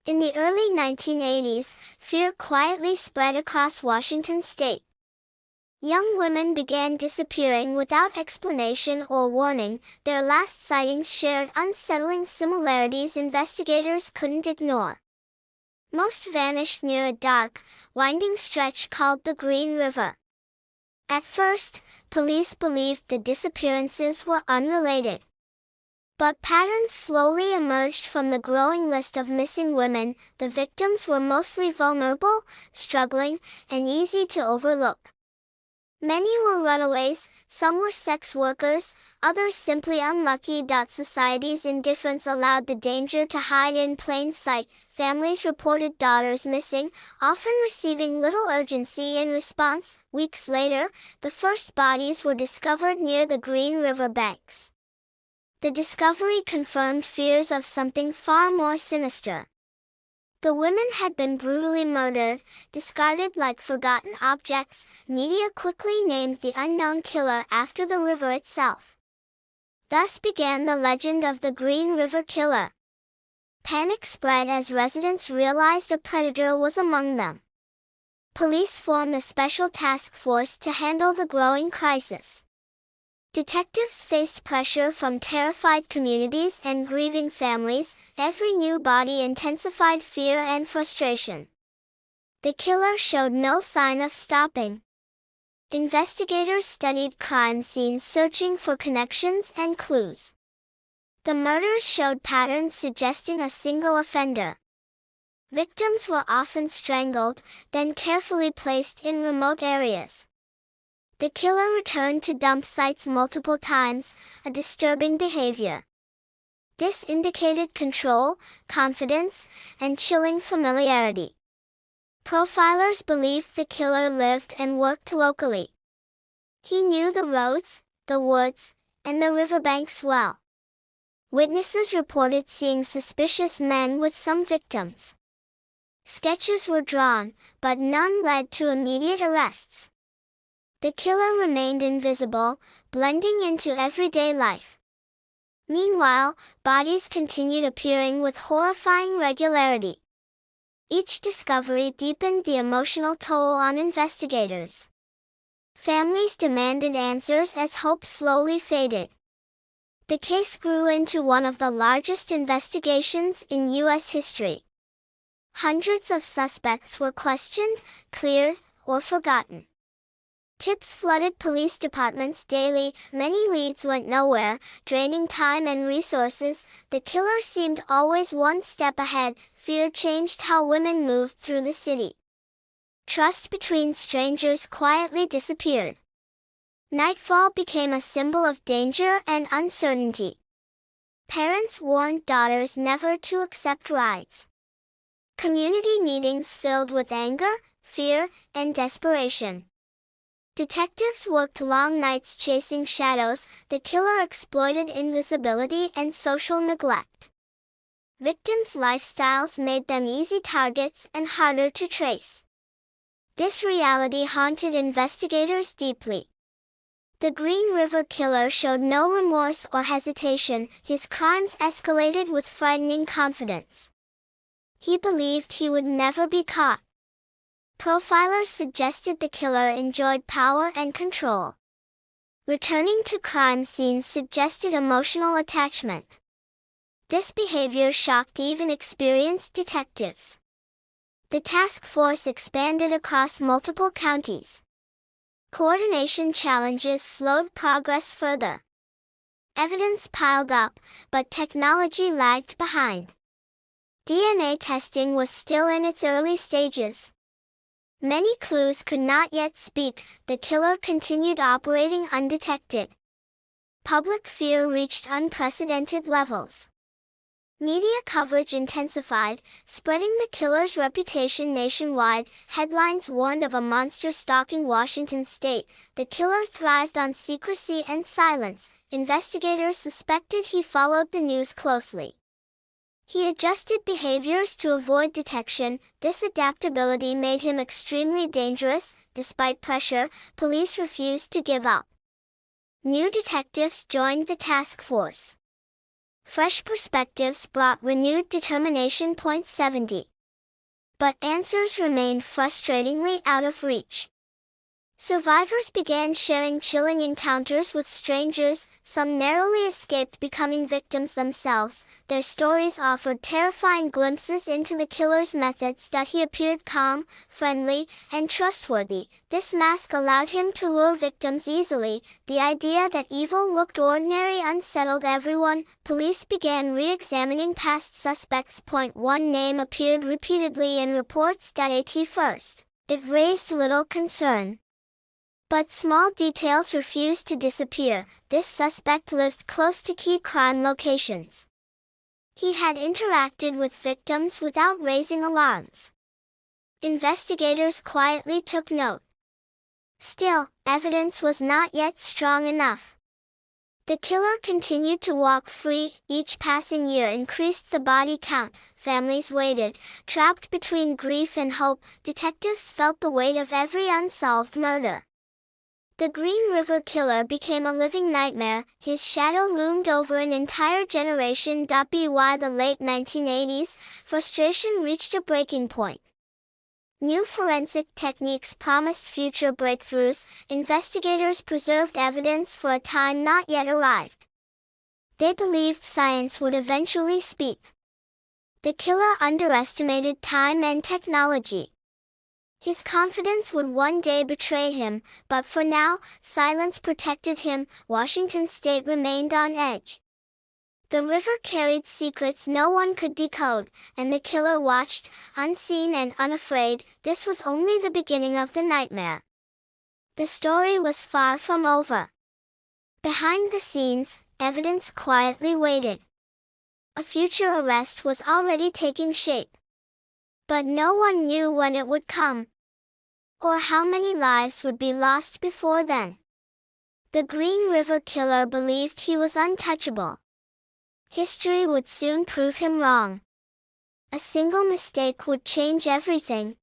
In the early 1980s, fear quietly spread across Washington state. Young women began disappearing without explanation or warning. Their last sightings shared unsettling similarities investigators couldn't ignore. Most vanished near a dark, winding stretch called the Green River. At first, police believed the disappearances were unrelated. But patterns slowly emerged from the growing list of missing women. The victims were mostly vulnerable, struggling, and easy to overlook. Many were runaways, some were sex workers, others simply unlucky. Society's indifference allowed the danger to hide in plain sight. Families reported daughters missing, often receiving little urgency in response. Weeks later, the first bodies were discovered near the Green River banks. The discovery confirmed fears of something far more sinister. The women had been brutally murdered, discarded like forgotten objects. Media quickly named the unknown killer after the river itself. Thus began the legend of the Green River Killer. Panic spread as residents realized a predator was among them. Police formed a special task force to handle the growing crisis. Detectives faced pressure from terrified communities and grieving families. Every new body intensified fear and frustration. The killer showed no sign of stopping. Investigators studied crime scenes searching for connections and clues. The murders showed patterns suggesting a single offender. Victims were often strangled, then carefully placed in remote areas. The killer returned to dump sites multiple times, a disturbing behavior. This indicated control, confidence, and chilling familiarity. Profilers believed the killer lived and worked locally. He knew the roads, the woods, and the riverbanks well. Witnesses reported seeing suspicious men with some victims. Sketches were drawn, but none led to immediate arrests. The killer remained invisible, blending into everyday life. Meanwhile, bodies continued appearing with horrifying regularity. Each discovery deepened the emotional toll on investigators. Families demanded answers as hope slowly faded. The case grew into one of the largest investigations in U.S. history. Hundreds of suspects were questioned, cleared, or forgotten. Tips flooded police departments daily. Many leads went nowhere, draining time and resources. The killer seemed always one step ahead. Fear changed how women moved through the city. Trust between strangers quietly disappeared. Nightfall became a symbol of danger and uncertainty. Parents warned daughters never to accept rides. Community meetings filled with anger, fear, and desperation. Detectives worked long nights chasing shadows. The killer exploited invisibility and social neglect. Victims' lifestyles made them easy targets and harder to trace. This reality haunted investigators deeply. The Green River Killer showed no remorse or hesitation. His crimes escalated with frightening confidence. He believed he would never be caught. Profilers suggested the killer enjoyed power and control. Returning to crime scenes suggested emotional attachment. This behavior shocked even experienced detectives. The task force expanded across multiple counties. Coordination challenges slowed progress further. Evidence piled up, but technology lagged behind. DNA testing was still in its early stages. Many clues could not yet speak. The killer continued operating undetected. Public fear reached unprecedented levels. Media coverage intensified, spreading the killer's reputation nationwide. Headlines warned of a monster stalking Washington state. The killer thrived on secrecy and silence. Investigators suspected he followed the news closely. He adjusted behaviors to avoid detection. This adaptability made him extremely dangerous. Despite pressure, police refused to give up. New detectives joined the task force. Fresh perspectives brought renewed determination. Point 70. But answers remained frustratingly out of reach. Survivors began sharing chilling encounters with strangers, some narrowly escaped becoming victims themselves. Their stories offered terrifying glimpses into the killer's methods. He appeared calm, friendly, and trustworthy. This mask allowed him to lure victims easily. The idea that evil looked ordinary unsettled everyone. Police began re-examining past suspects. Point 1 name appeared repeatedly in reports. At first, it raised little concern. But small details refused to disappear. This suspect lived close to key crime locations. He had interacted with victims without raising alarms. Investigators quietly took note. Still, evidence was not yet strong enough. The killer continued to walk free. Each passing year increased the body count. Families waited, trapped between grief and hope. Detectives felt the weight of every unsolved murder. The Green River Killer became a living nightmare. His shadow loomed over an entire generation. By the late 1980s, frustration reached a breaking point. New forensic techniques promised future breakthroughs. Investigators preserved evidence for a time not yet arrived. They believed science would eventually speak. The killer underestimated time and technology. His confidence would one day betray him, but for now, silence protected him. Washington state remained on edge. The river carried secrets no one could decode, and the killer watched, unseen and unafraid. This was only the beginning of the nightmare. The story was far from over. Behind the scenes, evidence quietly waited. A future arrest was already taking shape. But no one knew when it would come, or how many lives would be lost before then. The Green River Killer believed he was untouchable. History would soon prove him wrong. A single mistake would change everything.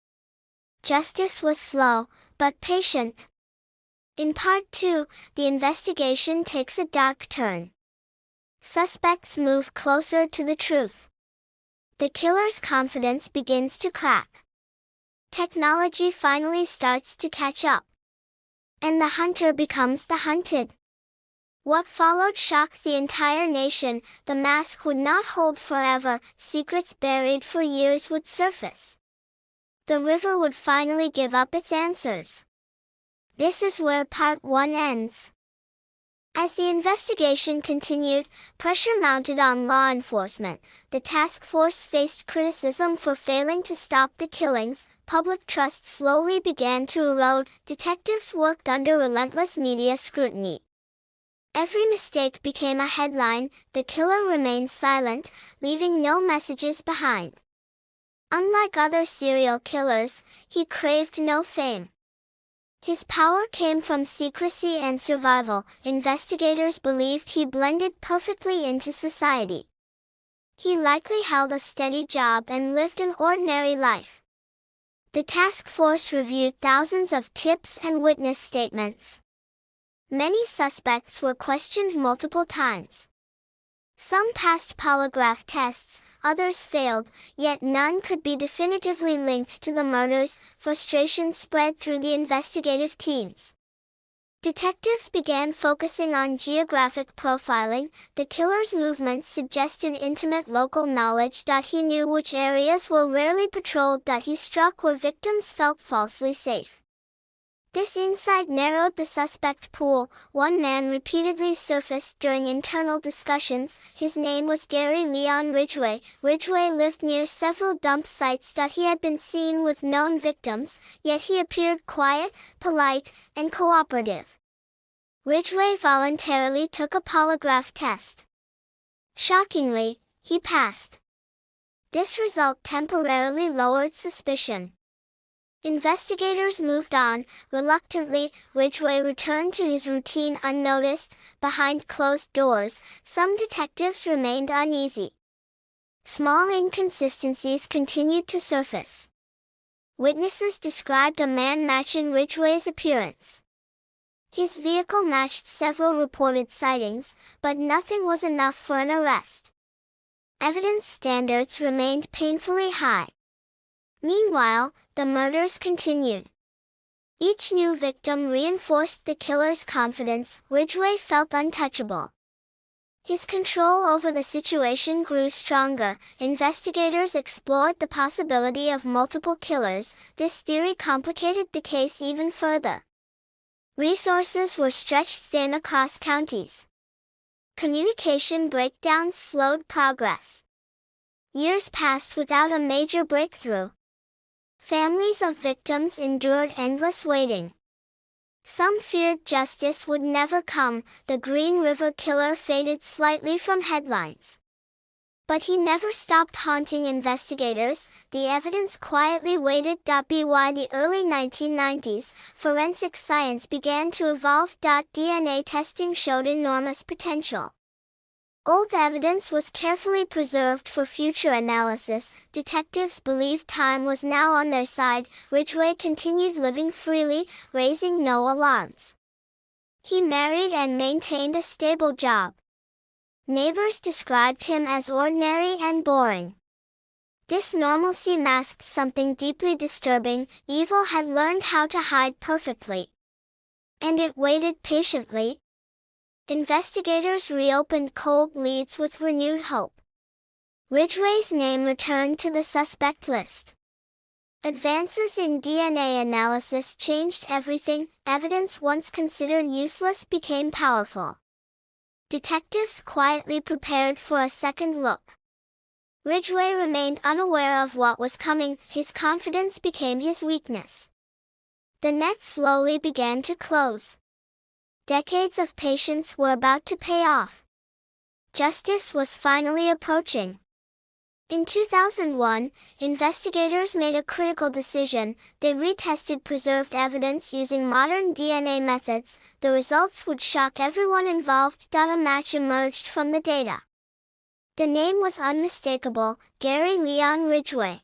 Justice was slow, but patient. In Part 2, the investigation takes a dark turn. Suspects move closer to the truth. The killer's confidence begins to crack. Technology finally starts to catch up. And the hunter becomes the hunted. What followed shocked the entire nation. The mask would not hold forever. Secrets buried for years would surface. The river would finally give up its answers. This is where Part 1 ends. As the investigation continued, pressure mounted on law enforcement. The task force faced criticism for failing to stop the killings. Public trust slowly began to erode. Detectives worked under relentless media scrutiny. Every mistake became a headline. The killer remained silent, leaving no messages behind. Unlike other serial killers, he craved no fame. His power came from secrecy and survival. Investigators believed he blended perfectly into society. He likely held a steady job and lived an ordinary life. The task force reviewed thousands of tips and witness statements. Many suspects were questioned multiple times. Some passed polygraph tests, others failed, yet none could be definitively linked to the murders. Frustration spread through the investigative teams. Detectives began focusing on geographic profiling. The killer's movements suggested intimate local knowledge. He knew which areas were rarely patrolled. He struck where victims felt falsely safe. This insight narrowed the suspect pool. One man repeatedly surfaced during internal discussions. His name was Gary Leon Ridgway. Ridgway lived near several dump sites. He had been seen with known victims, yet he appeared quiet, polite, and cooperative. Ridgway voluntarily took a polygraph test. Shockingly, he passed. This result temporarily lowered suspicion. Investigators moved on. Reluctantly, Ridgway returned to his routine unnoticed. Behind closed doors, some detectives remained uneasy. Small inconsistencies continued to surface. Witnesses described a man matching Ridgway's appearance. His vehicle matched several reported sightings, but nothing was enough for an arrest. evidence standards remained painfully high. Meanwhile, the murders continued. Each new victim reinforced the killer's confidence. Ridgway felt untouchable. His control over the situation grew stronger. Investigators explored the possibility of multiple killers. This theory complicated the case even further. Resources were stretched thin across counties. Communication breakdowns slowed progress. Years passed without a major breakthrough. Families of victims endured endless waiting. Some feared justice would never come. The Green River Killer faded slightly from headlines. But he never stopped haunting investigators. The evidence quietly waited. By the early 1990s, forensic science began to evolve. DNA testing showed enormous potential. Old evidence was carefully preserved for future analysis. Detectives believed time was now on their side. Ridgway continued living freely, raising no alarms. He married and maintained a stable job. Neighbors described him as ordinary and boring. This normalcy masked something deeply disturbing. Evil had learned how to hide perfectly. And it waited patiently. Investigators reopened cold leads with renewed hope. Ridgway's name returned to the suspect list. Advances in DNA analysis changed everything. Evidence once considered useless became powerful. Detectives quietly prepared for a second look. Ridgway remained unaware of what was coming. His confidence became his weakness. The net slowly began to close. Decades of patience were about to pay off. Justice was finally approaching. In 2001, investigators made a critical decision. They retested preserved evidence using modern DNA methods. The results would shock everyone involved. A match emerged from the data. The name was unmistakable: Gary Leon Ridgway.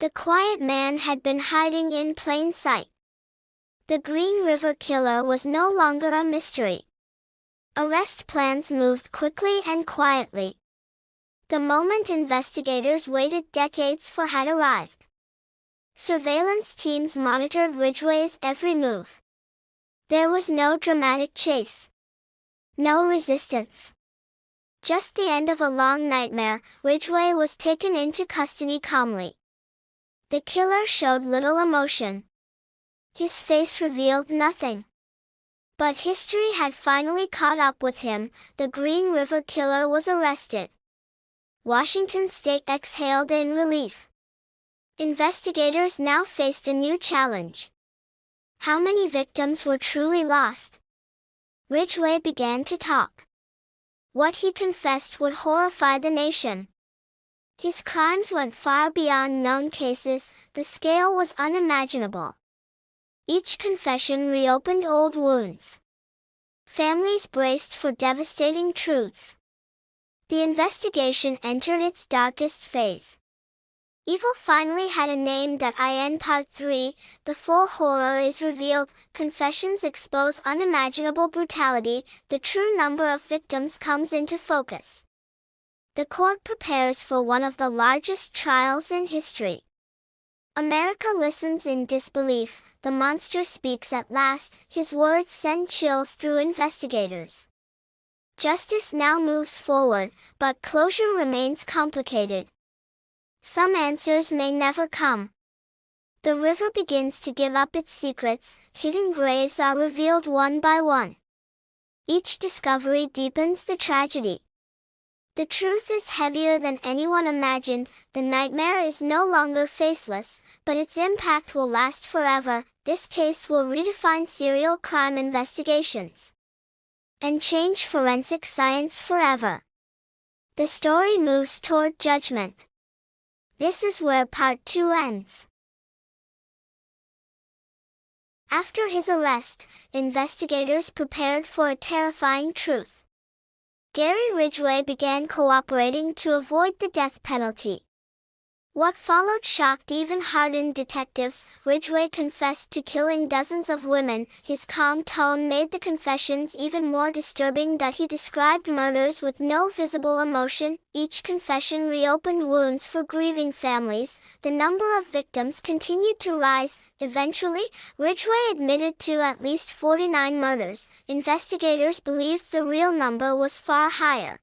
The quiet man had been hiding in plain sight. The Green River Killer was no longer a mystery. Arrest plans moved quickly and quietly. The moment investigators waited decades for had arrived. Surveillance teams monitored Ridgway's every move. There was no dramatic chase. No resistance. Just the end of a long nightmare. Ridgway was taken into custody calmly. The killer showed little emotion. His face revealed nothing. But history had finally caught up with him. The Green River Killer was arrested. Washington State exhaled in relief. Investigators now faced a new challenge. How many victims were truly lost? Ridgway began to talk. What he confessed would horrify the nation. His crimes went far beyond known cases. The scale was unimaginable. Each confession reopened old wounds. Families braced for devastating truths. The investigation entered its darkest phase. Evil finally had a name. In Part 3, the full horror is revealed. Confessions expose unimaginable brutality. The true number of victims comes into focus. The court prepares for one of the largest trials in history. America listens in disbelief. The monster speaks at last. His words send chills through investigators. Justice now moves forward, but closure remains complicated. Some answers may never come. The river begins to give up its secrets. Hidden graves are revealed one by one. Each discovery deepens the tragedy. The truth is heavier than anyone imagined. The nightmare is no longer faceless, but its impact will last forever. This case will redefine serial crime investigations and change forensic science forever. The story moves toward judgment. This is where Part 2 ends. After his arrest, investigators prepared for a terrifying truth. Gary Ridgway began cooperating to avoid the death penalty. What followed shocked even hardened detectives. Ridgway confessed to killing dozens of women. His calm tone made the confessions even more disturbing that he described murders with no visible emotion. Each confession reopened wounds for grieving families. The number of victims continued to rise. Eventually, Ridgway admitted to at least 49 murders. Investigators believed the real number was far higher.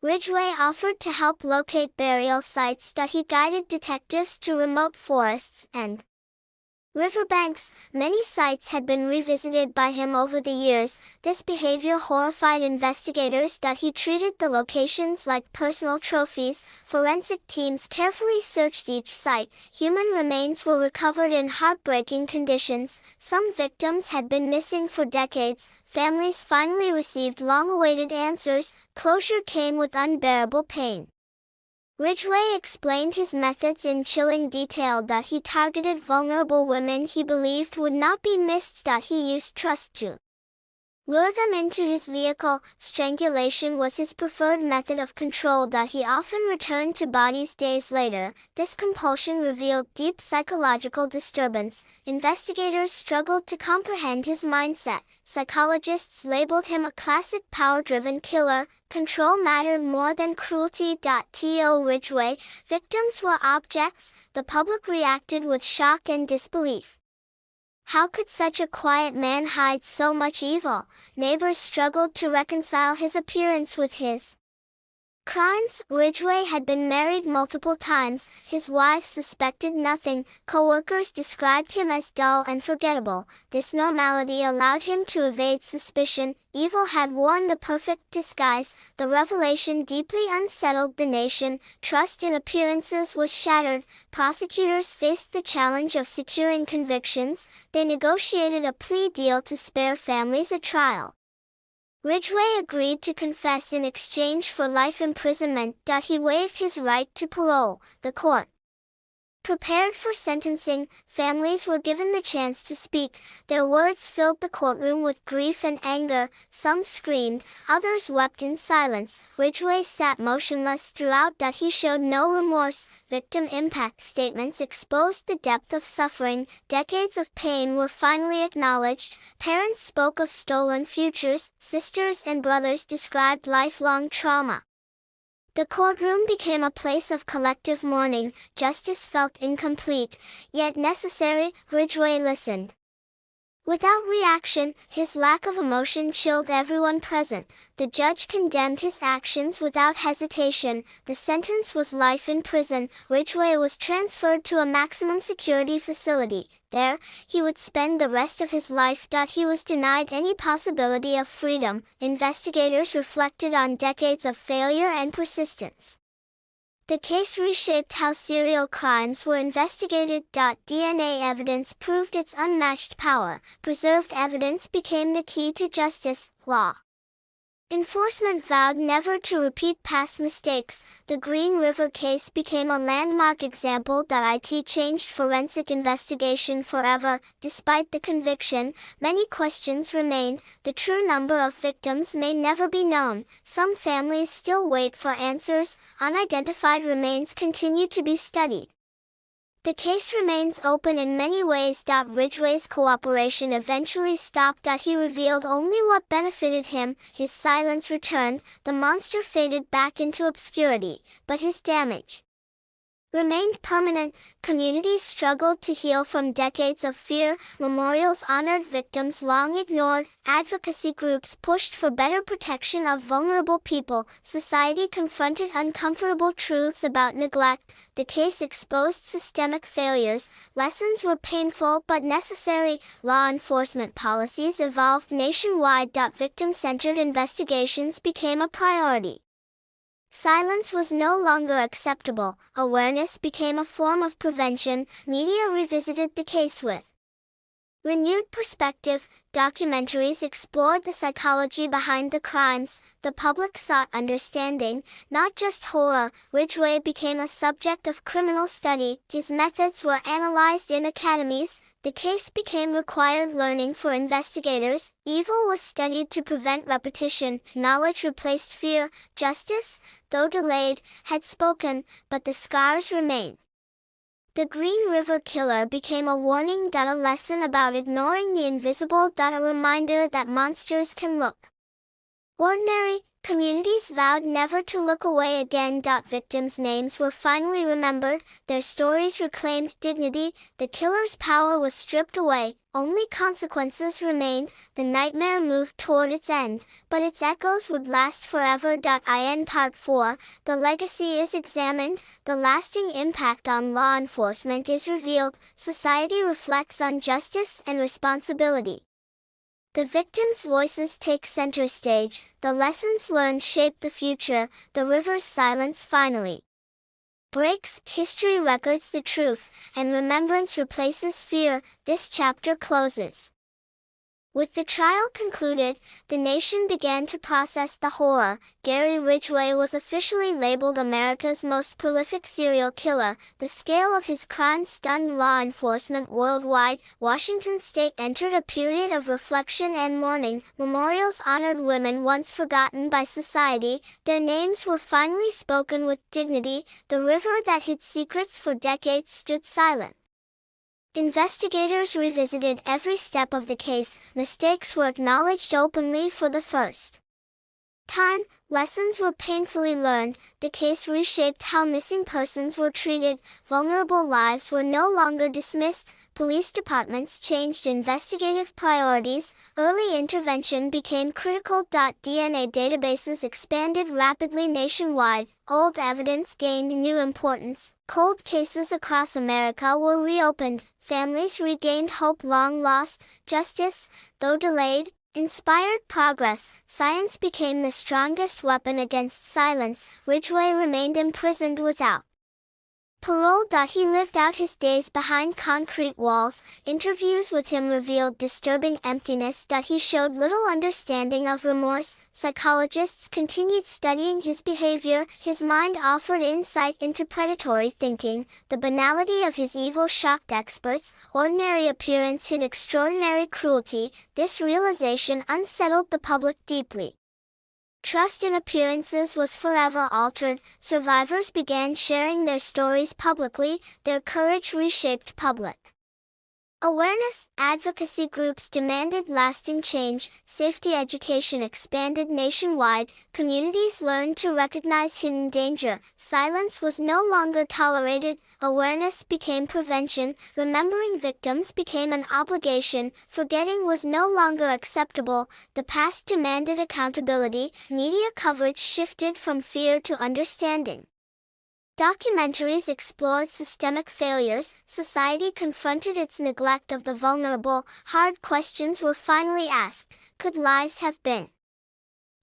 Ridgway offered to help locate burial sites that he guided detectives to remote forests and riverbanks. Many sites had been revisited by him over the years. This behavior horrified investigators that he treated the locations like personal trophies. Forensic teams carefully searched each site. Human remains were recovered in heartbreaking conditions. Some victims had been missing for decades. Families finally received long-awaited answers. Closure came with unbearable pain. Ridgway explained his methods in chilling detail that he targeted vulnerable women he believed would not be missed, that he used trust to lure them into his vehicle. Strangulation was his preferred method of control that he often returned to bodies days later. This compulsion revealed deep psychological disturbance. Investigators struggled to comprehend his mindset. Psychologists labeled him a classic power-driven killer. Control mattered more than cruelty. To Ridgway, victims were objects. The public reacted with shock and disbelief. How could such a quiet man hide so much evil? Neighbors struggled to reconcile his appearance with his crimes. Ridgway had been married multiple times. His wife suspected nothing. Co-workers described him as dull and forgettable. This normality allowed him to evade suspicion. Evil had worn the perfect disguise. The revelation deeply unsettled the nation. Trust in appearances was shattered. Prosecutors faced the challenge of securing convictions. They negotiated a plea deal to spare families a trial. Ridgway agreed to confess in exchange for life imprisonment. He waived his right to parole. The court prepared for sentencing. Families were given the chance to speak. Their words filled the courtroom with grief and anger. Some screamed, others wept in silence. Ridgway sat motionless throughout. He showed no remorse. Victim impact statements exposed the depth of suffering. Decades of pain were finally acknowledged. Parents spoke of stolen futures. Sisters and brothers described lifelong trauma. The courtroom became a place of collective mourning. Justice felt incomplete, yet necessary. Ridgway listened without reaction. His lack of emotion chilled everyone present. The judge condemned his actions without hesitation. The sentence was life in prison. Ridgway was transferred to a maximum security facility. There, he would spend the rest of his life. He was denied any possibility of freedom. Investigators reflected on decades of failure and persistence. The case reshaped how serial crimes were investigated. DNA evidence proved its unmatched power. Preserved evidence became the key to justice. Law enforcement vowed never to repeat past mistakes. The Green River case became a landmark example. It changed forensic investigation forever. Despite the conviction, many questions remained. The true number of victims may never be known. Some families still wait for answers. Unidentified remains continue to be studied. The case remains open in many ways. Ridgway's cooperation eventually stopped. He revealed only what benefited him. His silence returned. The monster faded back into obscurity, but his damage remained permanent. Communities struggled to heal from decades of fear. Memorials honored victims long ignored. Advocacy groups pushed for better protection of vulnerable people. Society confronted uncomfortable truths about neglect. The case exposed systemic failures. Lessons were painful but necessary. Law enforcement policies evolved nationwide. Victim-centered investigations became a priority. Silence was no longer acceptable. Awareness became a form of prevention. Media revisited the case with Renewed perspective, documentaries explored the psychology behind the crimes, the public sought understanding, not just horror. Ridgway became a subject of criminal study, his methods were analyzed in academies, the case became required learning for investigators, evil was studied to prevent repetition, knowledge replaced fear, justice, though delayed, had spoken, but the scars remain. The Green River Killer became a warning, a lesson about ignoring the invisible, a reminder that monsters can look ordinary. Communities vowed never to look away again. Victims' names were finally remembered, their stories reclaimed dignity, the killer's power was stripped away, only consequences remained, the nightmare moved toward its end, but its echoes would last forever. In Part 4, the legacy is examined, the lasting impact on law enforcement is revealed, society reflects on justice and responsibility. The victims' voices take center stage, the lessons learned shape the future, the river's silence finally breaks, history records the truth, and remembrance replaces fear. This chapter closes. With the trial concluded, the nation began to process the horror. Gary Ridgway was officially labeled America's most prolific serial killer. The scale of his crimes stunned law enforcement worldwide. Washington state entered a period of reflection and mourning. Memorials honored women once forgotten by society. Their names were finally spoken with dignity. The river that hid secrets for decades stood silent. Investigators revisited every step of the case, mistakes were acknowledged openly for the first time, lessons were painfully learned, the case reshaped how missing persons were treated, vulnerable lives were no longer dismissed, police departments changed investigative priorities, early intervention became critical. DNA databases expanded rapidly nationwide, old evidence gained new importance, cold cases across America were reopened, families regained hope long lost, justice, though delayed, inspired progress, science became the strongest weapon against silence. Ridgway remained imprisoned without parole. He lived out his days behind concrete walls. Interviews with him revealed disturbing emptiness. He showed little understanding of remorse. Psychologists continued studying his behavior. His mind offered insight into predatory thinking. The banality of his evil shocked experts. Ordinary appearance hid extraordinary cruelty. This realization unsettled the public deeply. Trust in appearances was forever altered. Survivors began sharing their stories publicly. Their courage reshaped public awareness. Advocacy groups demanded lasting change. Safety education expanded nationwide. Communities learned to recognize hidden danger. Silence was no longer tolerated. Awareness became prevention. Remembering victims became an obligation. Forgetting was no longer acceptable. The past demanded accountability. Media coverage shifted from fear to understanding. Documentaries explored systemic failures, society confronted its neglect of the vulnerable, hard questions were finally asked. Could lives have been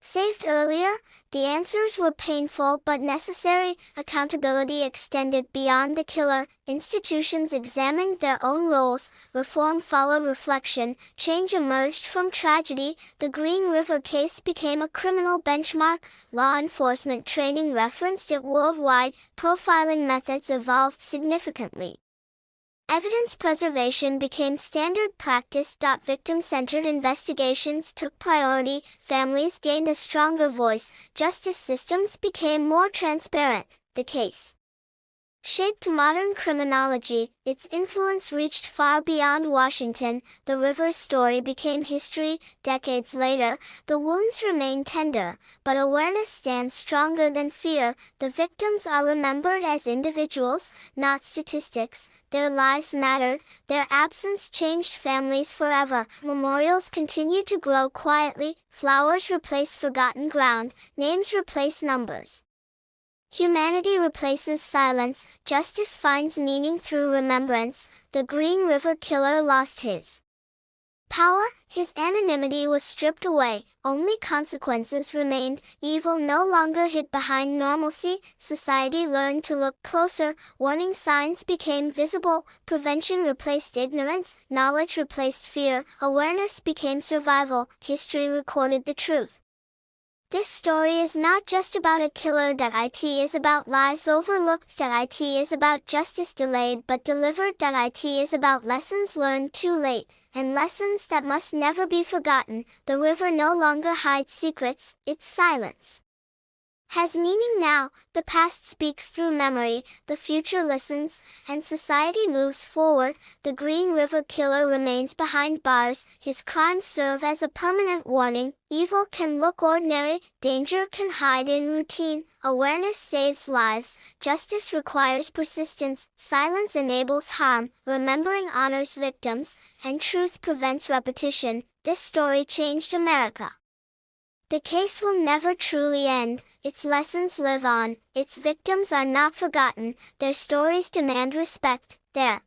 saved earlier? The answers were painful but necessary. Accountability extended beyond the killer. Institutions examined their own roles. Reform followed reflection. Change emerged from tragedy. The Green River case became a criminal benchmark. Law enforcement training referenced it worldwide. Profiling methods evolved significantly. Evidence preservation became standard practice. Victim-centered investigations took priority, families gained a stronger voice, justice systems became more transparent. The case shaped modern criminology, its influence reached far beyond Washington. The river's story became history. Decades later, the wounds remain tender, but awareness stands stronger than fear. The victims are remembered as individuals, not statistics. Their lives mattered, their absence changed families forever. Memorials continue to grow quietly, flowers replace forgotten ground, names replace numbers. Humanity replaces silence, justice finds meaning through remembrance. The Green River Killer lost his power, his anonymity was stripped away, only consequences remained, evil no longer hid behind normalcy, society learned to look closer, warning signs became visible, prevention replaced ignorance, knowledge replaced fear, awareness became survival, history recorded the truth. This story is not just about a killer. It is about lives overlooked. It is about justice delayed but delivered. It is about lessons learned too late, and lessons that must never be forgotten. The river no longer hides secrets, its silence has meaning now. The past speaks through memory, the future listens, and society moves forward. The Green River Killer remains behind bars, his crimes serve as a permanent warning. Evil can look ordinary, danger can hide in routine, awareness saves lives, justice requires persistence, silence enables harm, remembering honors victims, and truth prevents repetition. This story changed America. The case will never truly end, its lessons live on, its victims are not forgotten, their stories demand respect, their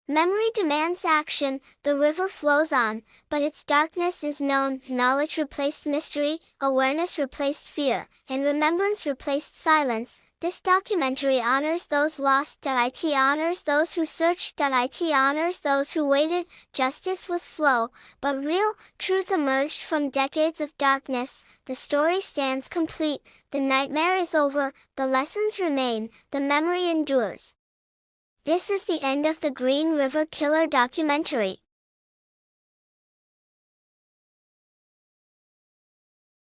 memory demands action. The river flows on, but its darkness is known. Knowledge replaced mystery, awareness replaced fear, and remembrance replaced silence. This documentary honors those lost. It honors those who searched. It honors those who waited. Justice was slow, but real. Truth emerged from decades of darkness. The story stands complete. The nightmare is over. The lessons remain. The memory endures. This is the end of the Green River Killer documentary.